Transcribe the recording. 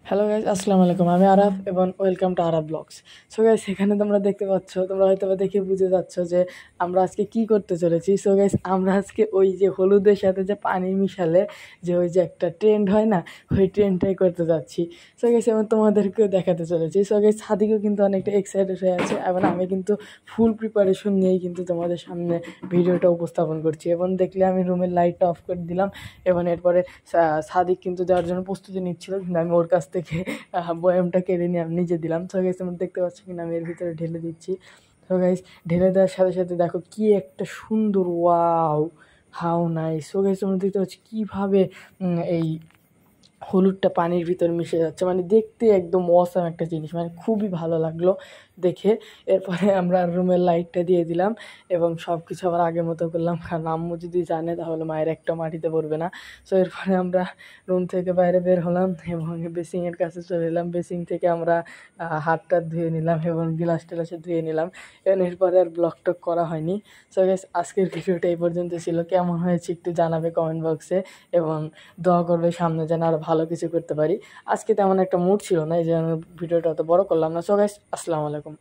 Hello guys, আসসালামু আলাইকুম। আমি আরাফ এবং welcome to Araf blogs. So guys, এখানে তোমরা দেখতে পাচ্ছ, তোমরা হয়তো দেখে বুঝে যাচ্ছ যে আমরা আজকে কি করতে চলেছি। সো গাইজ, আমরা আজকে ওই যে হলুদের সাথে যে পানি মিশালে যে ওই যে একটা ট্রেন্ড হয় না, ওই ট্রেন্ডটাই করতে যাচ্ছি। সো গাইজ, এবং তোমাদেরকেও দেখাতে চলেছি। সো গাইজ, সাদিকও কিন্তু অনেকটা এক্সাইটেড হয়ে আছে এবং আমি কিন্তু ফুল প্রিপারেশন নিয়েই কিন্তু তোমাদের সামনে ভিডিওটা উপস্থাপন করছি। এবং দেখলে আমি রুমের লাইটটা অফ করে দিলাম এবং এরপরে সাদিক কিন্তু দেওয়ার জন্য প্রস্তুতি নিচ্ছিল, কিন্তু আমি ওর কাছ থেকে বয়ামটা কেড়ে নিয়ে আমি নিজে দিলাম। সো গাইস, তোমরা দেখতে পাচ্ছ কিনা আমি এর ভিতরে ঢেলে দিচ্ছি। সো গাইস, ঢেলে দেওয়ার সাথে সাথে দেখো কি একটা সুন্দর, wow how nice. So guys, তোমরা দেখতে পাচ্ছ কীভাবে এই হলুদটা পানির ভিতর মিশে যাচ্ছে, মানে দেখতে একদম অসাম একটা জিনিস, মানে খুবই ভালো লাগলো দেখে। এরপরে আমরা রুমের লাইটটা দিয়ে দিলাম এবং সব কিছু আবার আগের মতো করলাম, কারণ আম্মু যদি জানে তাহলে মায়ের একটা মাটিতে পড়বে না। সো এরপরে আমরা রুম থেকে বাইরে বের হলাম এবং বেসিংয়ের কাছে চলে এলাম। বেসিং থেকে আমরা হাত ধুয়ে নিলাম এবং গ্লাস টেলাসে ধুয়ে নিলাম এবং এরপরে আর ব্লগ টক করা হয়নি। সো গাইস, আজকের ভিডিওটা এই পর্যন্ত ছিল। কেমন হয়েছে একটু জানাবে কমেন্ট বক্সে এবং দোয়া করবে সামনে যেন আরও ভালো কিছু করতে পারি। আজকে তেমন একটা মুড ছিল না, এই যে আমি ভিডিওটা অত বড় করলাম না। সো গাইস, আসসালামু আলাইকুম।